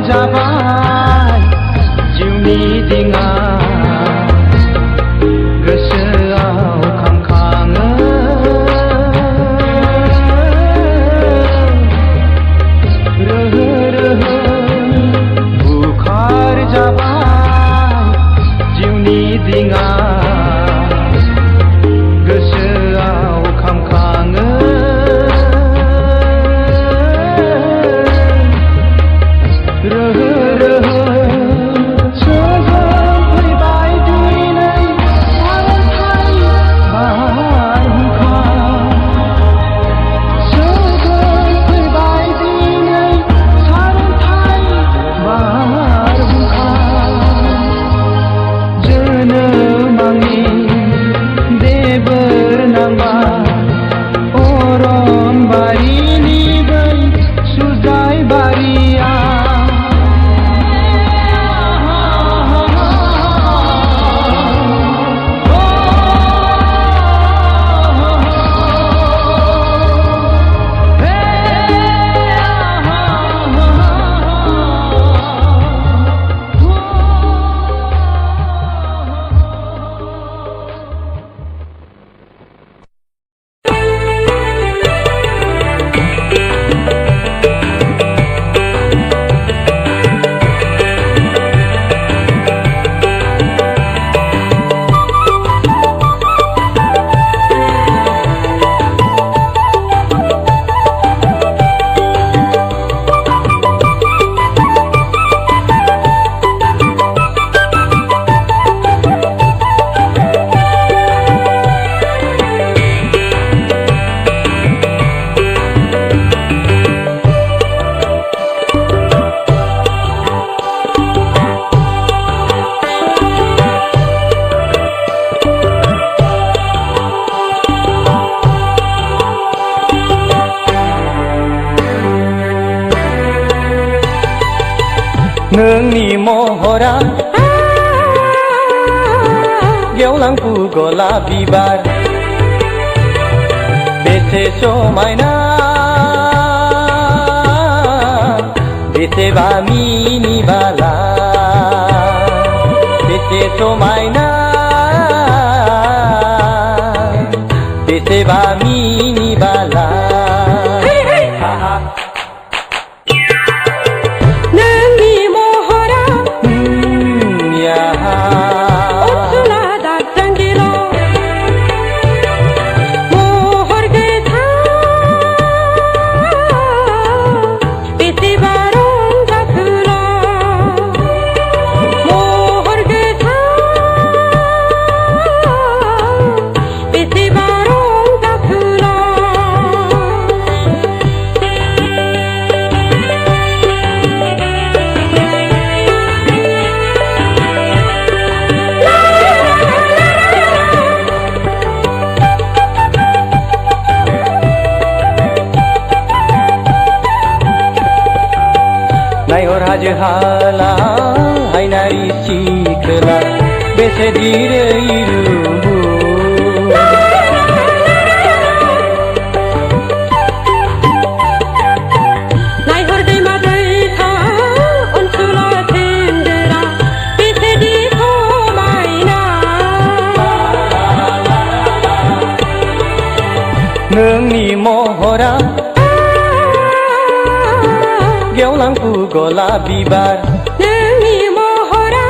जाबाय जिउनि दिङा गोसोआव खामखाङो रोहो रोहो बुखार जाबाय जिउनि दिङा गोसोआव खामखाङो रोहो रोहो सोरजों फैबाय दिनै सारन्थाइ बारहुंखा सोरजों फैबाय दिनै सारन्थाइ बारहुंखा जोनोम आंनि देबोर नांबाय अरनबारिनि बै सुजाय बारिया नोंनि महरा गेवलां गलाप बिबार बेसे समायना बेसेबा मिनिबाला बेसे समायना बेसेबा मिनिबाला नायहर हाजो हाला हायनारि सिखोला बेसे दिरै रुबु नायहर दैमा दैसा ओनसोला सेन्देरा बेसे दि समायना नोंनि महरा गेवलां गलाप बिबार नोंनि महरा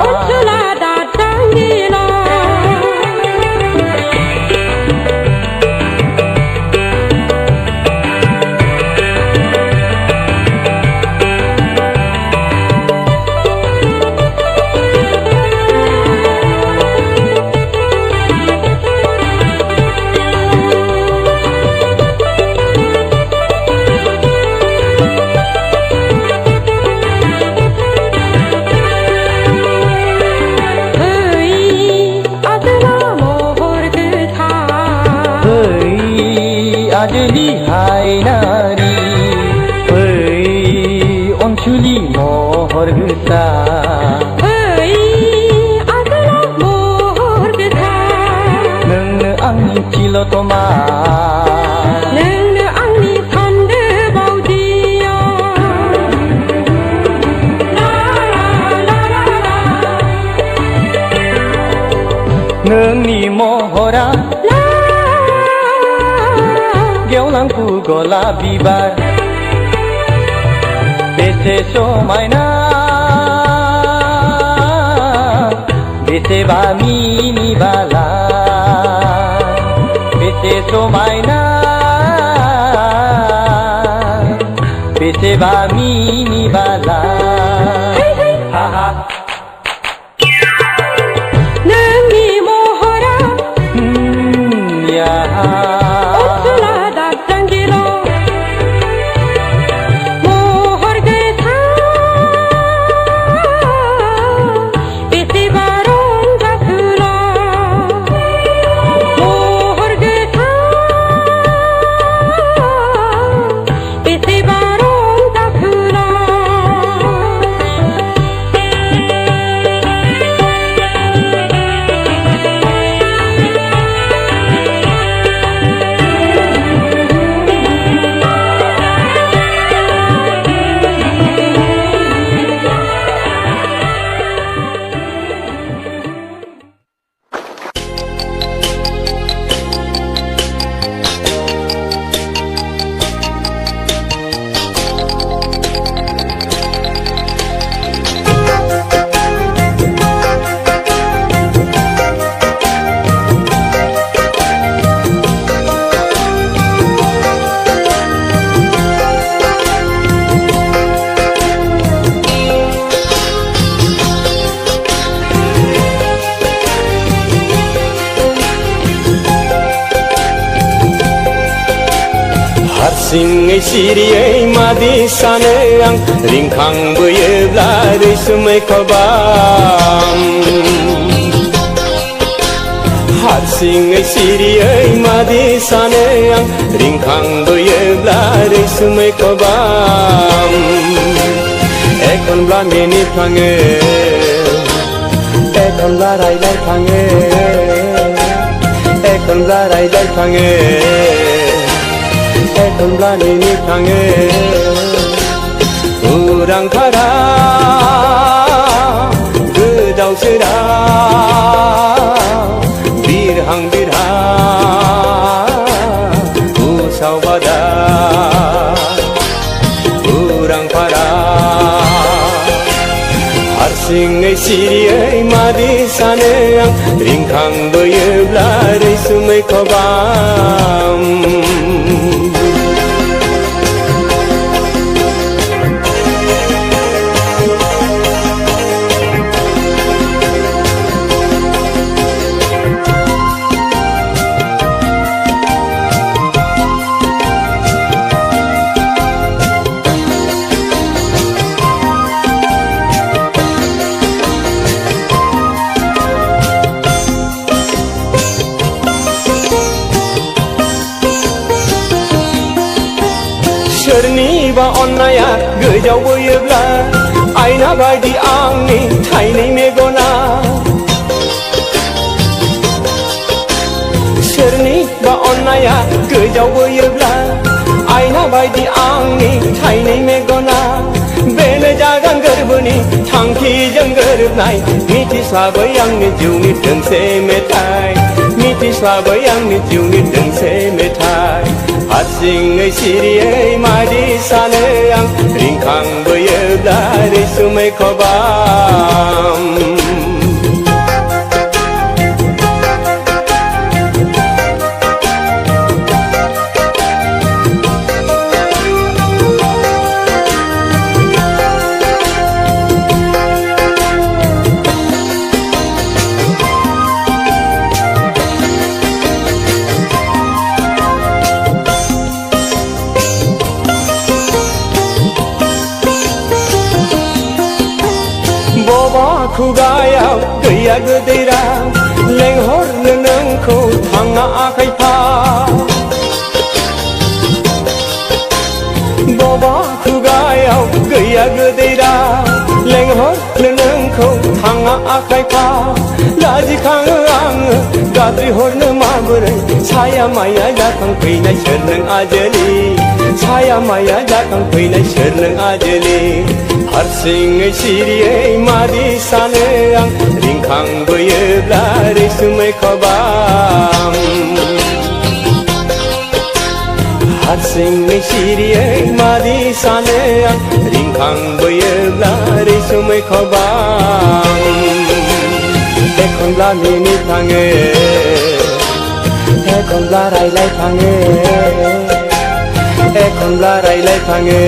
ओनसोला दाथांगिला आजलि हायनारि बै अनसुलि महर गोसा नोंनो आंनि तिलतमा नोंनो आंनि सान्दो बावदि नोंनि महरा गेवलांफु गलाप बिबार बेसे समायना बेसेबा मिनिबाला बेसे समायना बेसेबा मिनिबाला नोंनि महरा याहा अनसुला दाबजांगिल' महर गोथां बेसेबा रंजासुला महर गोथां बेसेबा रंजासुला हारसिङै सिरियै मादि सानो आं रिंखांबोयोब्ला रैसुमै खबाम हारसिङै सिरियै मादि सानो आं रिंखांबोयोब्ला रैसुमै खबाम एखनब्ला मिनिफ्लाङो एखनब्ला रायज्लायफ्लाङो एखनब्ला रायज्लायफ्लाङो एखनब्ला मिनिफ्लाङो उरां भारा गोदाव सोराव बिरहां बिरहां उसाव बादा उरां भारा हारसिङै सिरियै मादि सानो आं रिंखांबोयोब्ला रैसुमै खबाम सोरनिबा अन्नाया गोजावबोयोब्ला आयना बायदि आंनि थाइनै मेगना सोरनिबा अन्नाया गोजावबोयोब्ला आयना बायदि आंनि थाइनै मेगना बेनो जागोन गोरबोनि थांखिजों गोरोबनाय मिथिस्लाबै आंनि जिउनि दोंसे मेथाइ मिथिस्लाबै आंनि जिउनि दोंसे मेथाइ हारसिङै सिरियै मादि सानो आं रिंखांबोयोब्ला रैसुमै खबाम खुगायाव गैया गोदैरा लेंहरनो नोंखौ थाङा आखायफा बबा खुगायाव गैया गोदैरा लेंहरनो नोंखौ थाङा आखायफा लाजिखाङो आङो गाज्रि हरनो माबोरै साया माया जाखांफैनाय सोर नों आजोलि साया माया जाखांफैनाय सोर नों आजोलि हारसिङै सिरियै मादि सानो आं रिंखांबोयोब्ला रैसुमै खबाम हारसिङै सिरियै मादि सानो आं रिंखांबोयोब्ला रैसुमै खबाम एखनब्ला मिनिफ्लाङो एखनब्ला रायलायफ्लाङो एखनब्ला रायलायफ्लाङो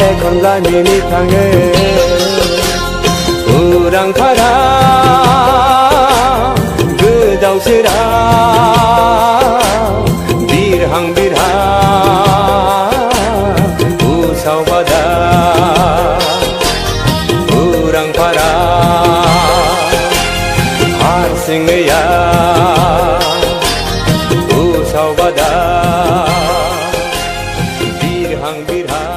एखनब्ला मिनिफ्लाङो उरां फारा गोदाव सोराव बिरहां बिरहां उसाव बादा उरां फारा हारसिङैया उसाव बादा बिरहां बिरहां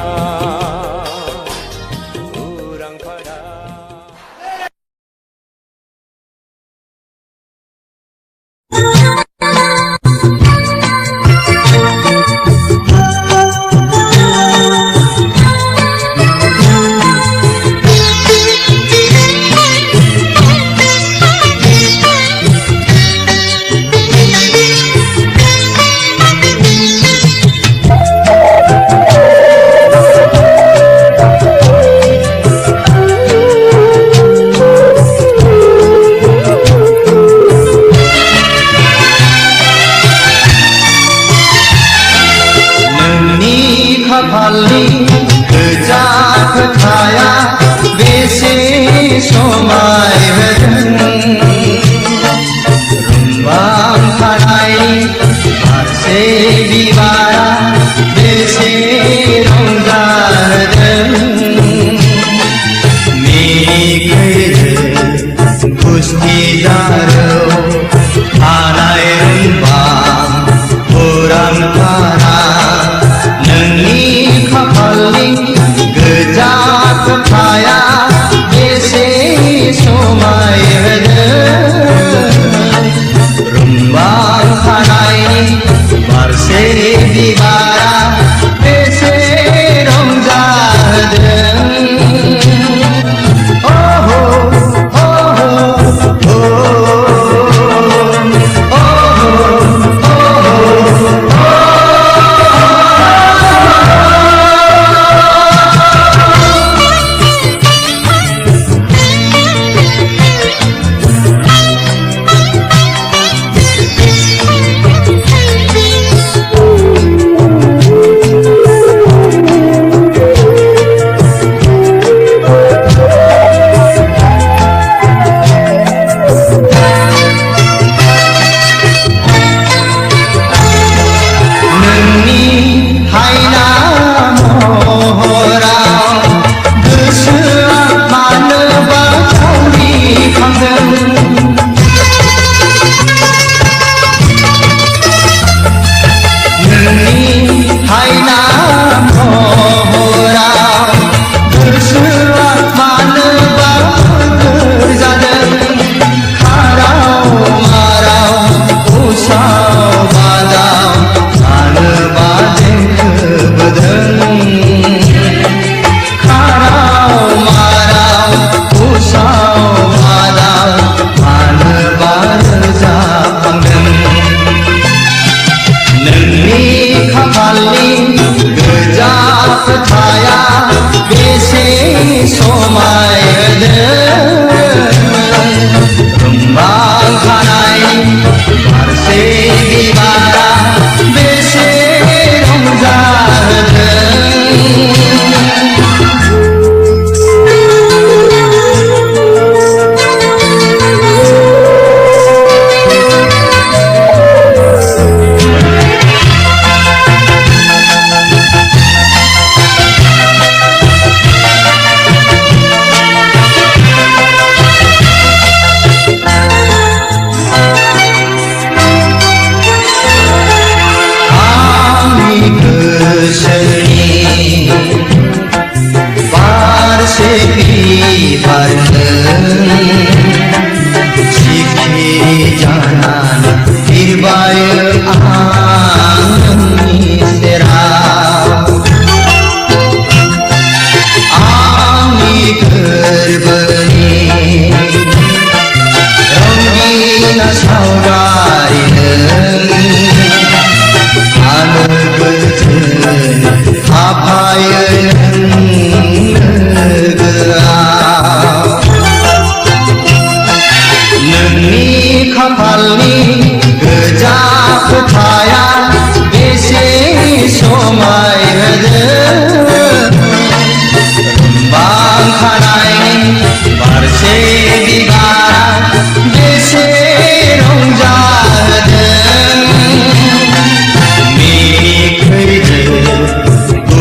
उरां फारा खाफालनि गोजा खोथाया बेसे समायहोदों रुंबां थानाय फारसे बिबारा बेसे रंजाहोदों मेघैरो गुस्थि दारौ थानाय रुंबां उरां फारा नोंनि खाफालनि गोजा खोथाया बेसे समायहोदों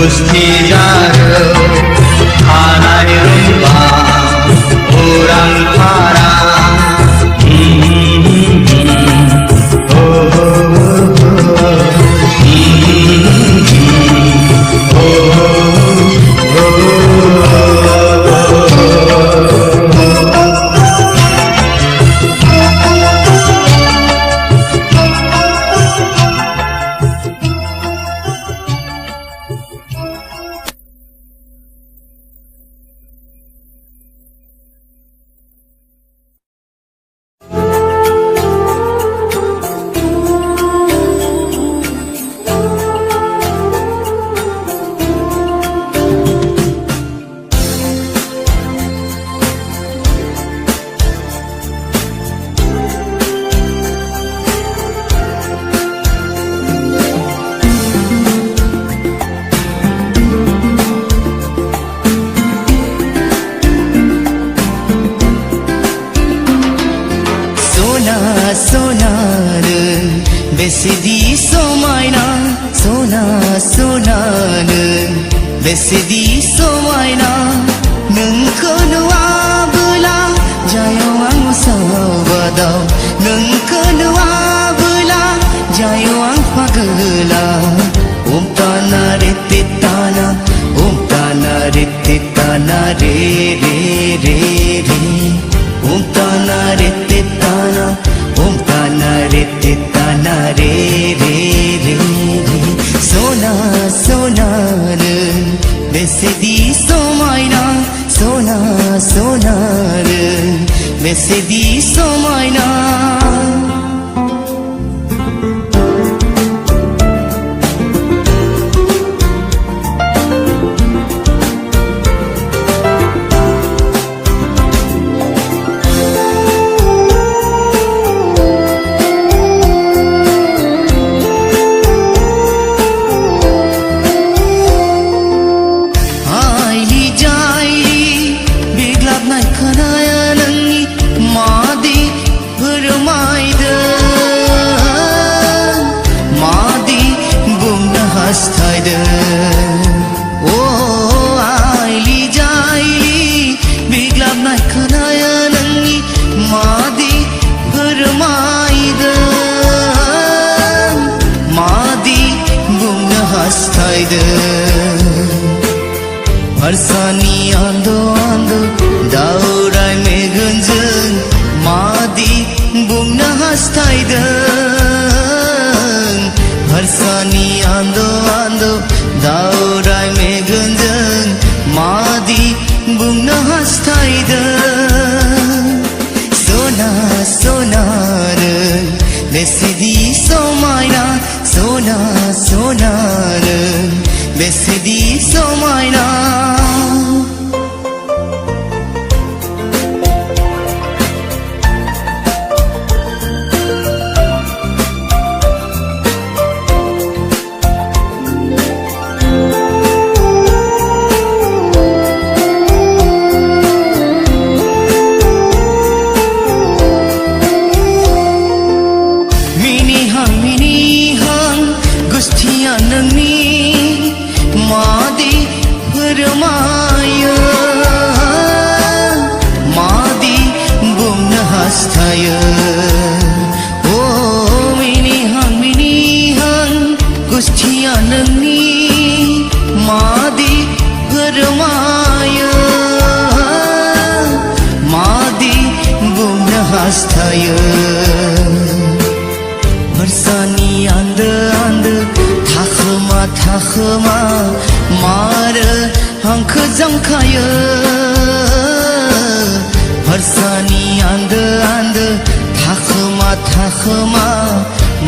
गुस्थिदारौ आलाय रुंबां उरां फारां बेसेदि समायना सना सनानो बेसेदि समायना नोंखौ नुवाबोला जायाव आं उसावबादाव नोंखौ नुवाबोला जायाव आं पागोला umtana re titana re re re re umtana re titana re re re re sona sona re besedi somayna sona sona re besedi somayna Harsani ando ando dauray megunjung madi bungna hastaydım Harsani ando ando dauray megunjung madi bungna hastaydım Sona sonarın besedi somayna sona sonarın besedi somayna Harsani andı andı takıma takıma marı hankı zamkayı Harsani andı andı takıma takıma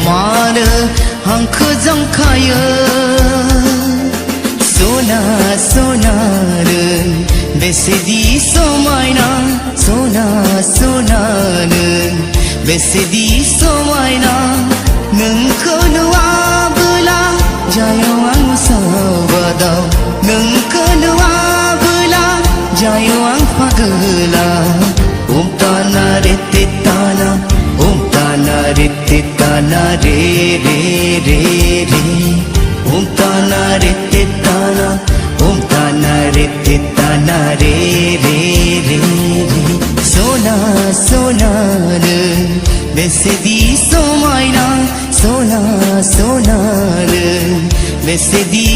marı hankı zamkayı Sona sonarın besedi somayna sona sonarın besedi somayna nोंखौ नुवाबोला जायाव आं उसावबादाव नोंखौ नुवाबोला जायाव आं पागोला umtana re titana re re re re umtana ताना रे ते ताना ओम ताना रे ते ताना रे रे रे रे सोना सोनार बेसेदी सोमायना सोना सोनार बेसेदी